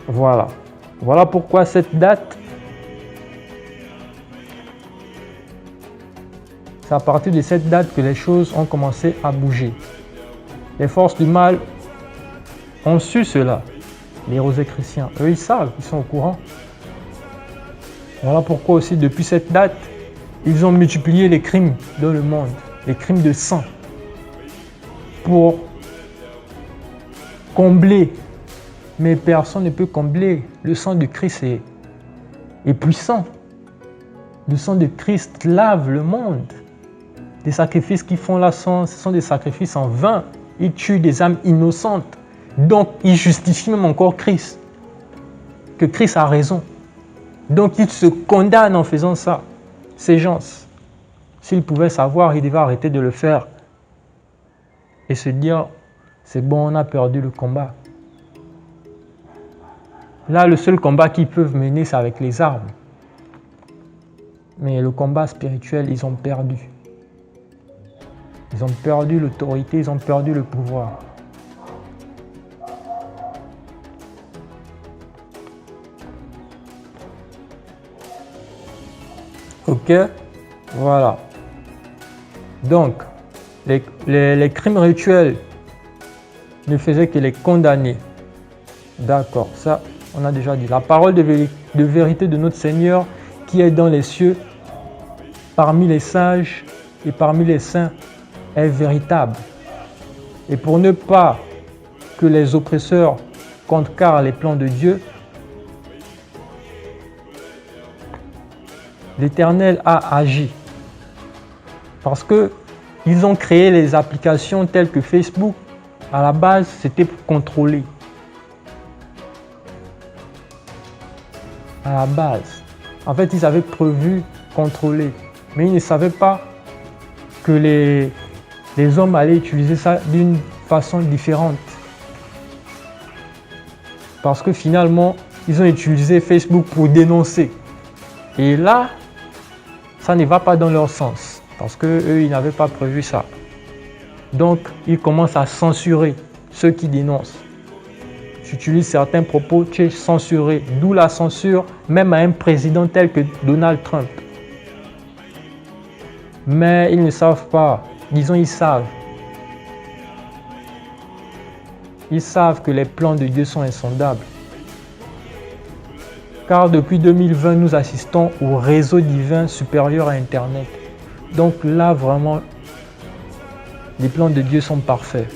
Voilà. Voilà pourquoi cette date, c'est à partir de cette date que les choses ont commencé à bouger. Les forces du mal ont su cela. Les Rosicruciens, eux, ils savent, ils sont au courant. Voilà pourquoi aussi, depuis cette date, ils ont multiplié les crimes dans le monde, les crimes de sang, pour combler. Mais personne ne peut combler. Le sang de Christ est puissant. Le sang de Christ lave le monde. Les sacrifices qu'ils font là, ce sont des sacrifices en vain. Ils tuent des âmes innocentes. Donc, ils justifient même encore Christ. Que Christ a raison. Donc, ils se condamnent en faisant ça. Ces gens, s'ils pouvaient savoir, ils devaient arrêter de le faire. Et se dire, c'est bon, on a perdu le combat. Là, le seul combat qu'ils peuvent mener, c'est avec les armes. Mais le combat spirituel, ils ont perdu. Ils ont perdu l'autorité, ils ont perdu le pouvoir. Ok, voilà. Donc, les crimes rituels ne faisaient que les condamner. D'accord, ça, on a déjà dit. La parole de vérité de notre Seigneur qui est dans les cieux, parmi les sages et parmi les saints, est véritable. Et pour ne pas que les oppresseurs contrecarrent les plans de Dieu, l'Éternel a agi. Parce qu'ils ont créé les applications telles que Facebook. À la base, c'était pour contrôler. À la base. En fait, ils avaient prévu contrôler. Mais ils ne savaient pas que les hommes allaient utiliser ça d'une façon différente. Parce que finalement, ils ont utilisé Facebook pour dénoncer. Et là, ça ne va pas dans leur sens. Parce qu'eux, ils n'avaient pas prévu ça. Donc, ils commencent à censurer ceux qui dénoncent. Tu utilises certains propos, tu es censuré. D'où la censure, même à un président tel que Donald Trump. Mais ils ne savent pas. Disons, ils savent. Ils savent que les plans de Dieu sont insondables. Car depuis 2020, nous assistons au réseau divin supérieur à Internet. Donc là, vraiment, les plans de Dieu sont parfaits.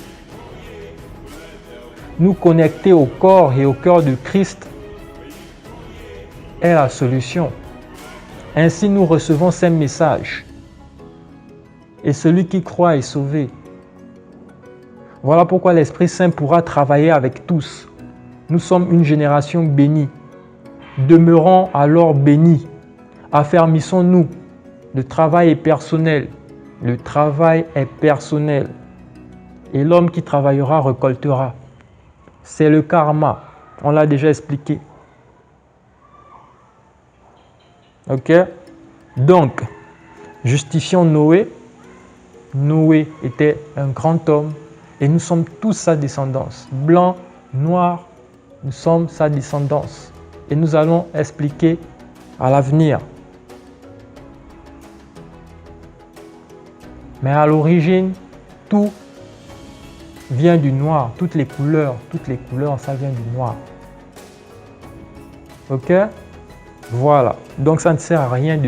Nous connecter au corps et au cœur de Christ est la solution. Ainsi, nous recevons ces messages. Et celui qui croit est sauvé. Voilà pourquoi l'Esprit Saint pourra travailler avec tous. Nous sommes une génération bénie. Demeurons alors bénis. Affermissons-nous. Le travail est personnel. Le travail est personnel. Et l'homme qui travaillera récoltera. C'est le karma. On l'a déjà expliqué. Ok? Donc, justifions Noé. Noé était un grand homme et nous sommes tous sa descendance. Blanc, noir, nous sommes sa descendance. Et nous allons expliquer à l'avenir. Mais à l'origine, tout vient du noir. Toutes les couleurs, ça vient du noir. Ok? Voilà. Donc ça ne sert à rien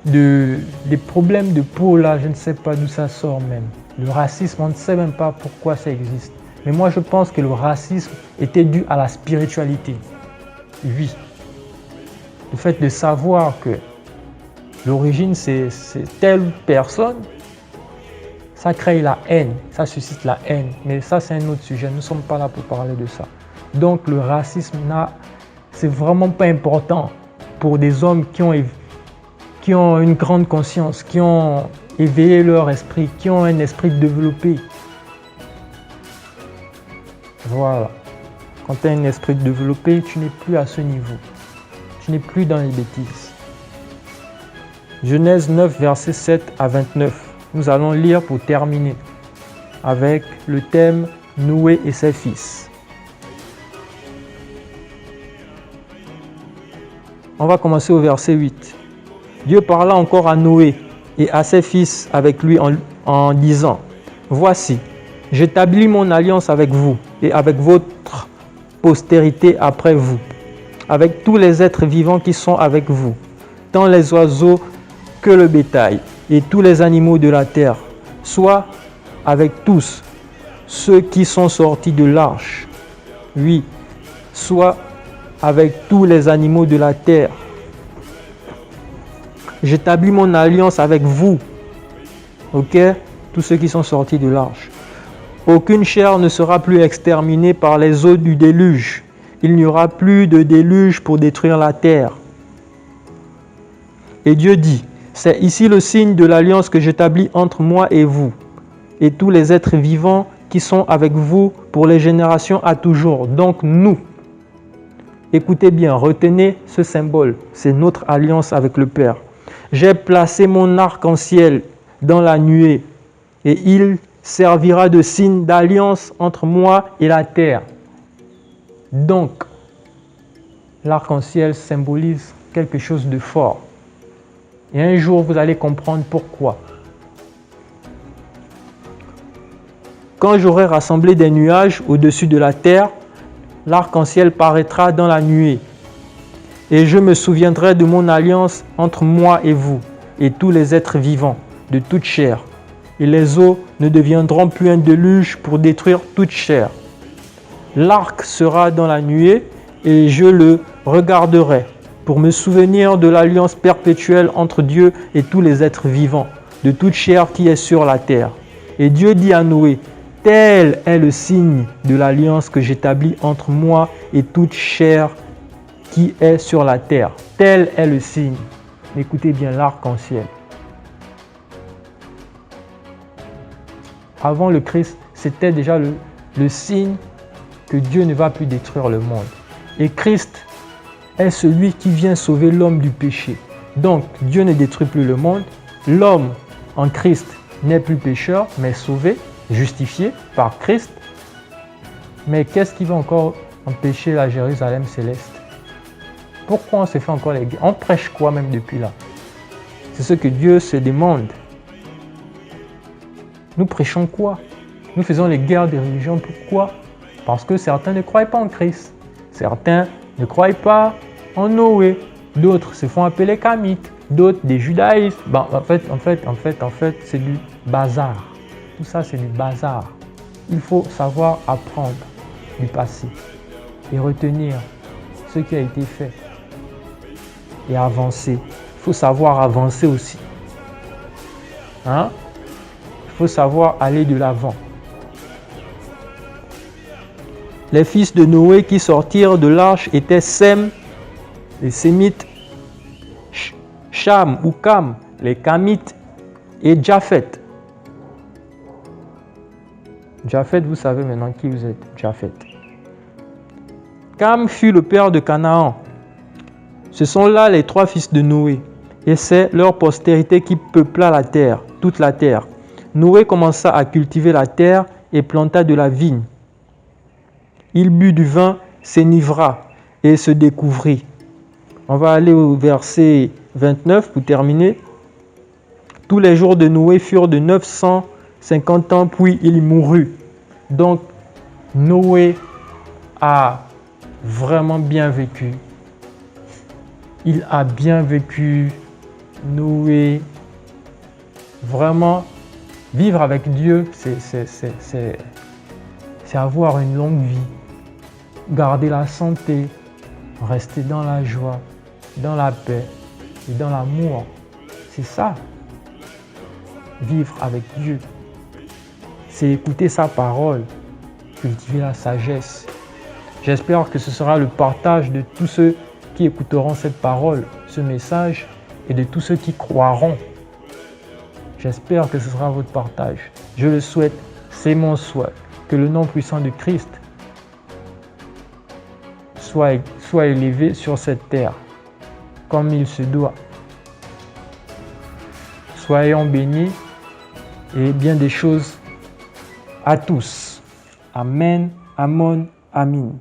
des problèmes de peau là, je ne sais pas d'où ça sort même. Le racisme, on ne sait même pas pourquoi ça existe. Mais moi je pense que le racisme était dû à la spiritualité. Oui. Le fait de savoir que l'origine c'est telle personne, ça crée la haine, ça suscite la haine. Mais ça c'est un autre sujet, nous ne sommes pas là pour parler de ça. Donc le racisme, c'est vraiment pas important pour des hommes qui ont une grande conscience, qui ont éveillé leur esprit, qui ont un esprit développé. Voilà. Quand tu as un esprit développé, tu n'es plus à ce niveau. Tu n'es plus dans les bêtises. Genèse 9, versets 7 à 29. Nous allons lire pour terminer avec le thème Noé et ses fils. On va commencer au verset 8. Dieu parla encore à Noé et à ses fils avec lui en disant, « Voici, j'établis mon alliance avec vous et avec votre postérité après vous, avec tous les êtres vivants qui sont avec vous, tant les oiseaux que le bétail et tous les animaux de la terre, soit avec tous ceux qui sont sortis de l'arche. Oui, soit avec tous les animaux de la terre. J'établis mon alliance avec vous. » Ok? Tous ceux qui sont sortis de l'arche. Aucune chair ne sera plus exterminée par les eaux du déluge. Il n'y aura plus de déluge pour détruire la terre. Et Dieu dit, c'est ici le signe de l'alliance que j'établis entre moi et vous, et tous les êtres vivants qui sont avec vous pour les générations à toujours. Donc nous, écoutez bien, retenez ce symbole, c'est notre alliance avec le Père. J'ai placé mon arc-en-ciel dans la nuée, et il servira de signe d'alliance entre moi et la terre. Donc, l'arc-en-ciel symbolise quelque chose de fort. Et un jour, vous allez comprendre pourquoi. Quand j'aurai rassemblé des nuages au-dessus de la terre, l'arc-en-ciel paraîtra dans la nuée. Et je me souviendrai de mon alliance entre moi et vous, et tous les êtres vivants, de toute chair. Et les eaux ne deviendront plus un déluge pour détruire toute chair. L'arc sera dans la nuée, et je le regarderai, pour me souvenir de l'alliance perpétuelle entre Dieu et tous les êtres vivants, de toute chair qui est sur la terre. Et Dieu dit à Noé, « Tel est le signe de l'alliance que j'établis entre moi et toute chair qui est sur la terre. » Tel est le signe. Écoutez bien l'arc-en-ciel. Avant le Christ, c'était déjà le signe que Dieu ne va plus détruire le monde. Et Christ est celui qui vient sauver l'homme du péché. Donc, Dieu ne détruit plus le monde. L'homme en Christ n'est plus pécheur, mais sauvé, justifié par Christ. Mais qu'est-ce qui va encore empêcher la Jérusalem céleste? Pourquoi on se fait encore les guerres? On prêche quoi même depuis là? C'est ce que Dieu se demande. Nous prêchons quoi? Nous faisons les guerres des religions. Pourquoi? Parce que certains ne croient pas en Christ. Certains ne croient pas en Noé. D'autres se font appeler Kamites. D'autres des judaïstes. En fait, c'est du bazar. Tout ça, c'est du bazar. Il faut savoir apprendre du passé et retenir ce qui a été fait et avancer. Il faut savoir avancer aussi. Il faut savoir aller de l'avant. Les fils de Noé qui sortirent de l'arche étaient Sem, les Sémites, Cham ou Cam, les Camites et Japheth. Japheth, vous savez maintenant qui vous êtes, Japheth. Cam fut le père de Canaan. Ce sont là les trois fils de Noé, et c'est leur postérité qui peupla la terre, toute la terre. Noé commença à cultiver la terre et planta de la vigne. Il but du vin, s'enivra et se découvrit. On va aller au verset 29 pour terminer. Tous les jours de Noé furent de 950 ans, puis il mourut. Donc, Noé a vraiment bien vécu. Il a bien vécu. Noé, vraiment, vivre avec Dieu, c'est avoir une longue vie. Garder la santé, rester dans la joie, dans la paix et dans l'amour. C'est ça. Vivre avec Dieu. C'est écouter sa parole, cultiver la sagesse. J'espère que ce sera le partage de tous ceux qui écouteront cette parole, ce message, et de tous ceux qui croiront. J'espère que ce sera votre partage. Je le souhaite, c'est mon souhait, que le nom puissant de Christ soit élevé sur cette terre, comme il se doit. Soyons bénis et bien des choses à tous. Amen, Amen, Amin.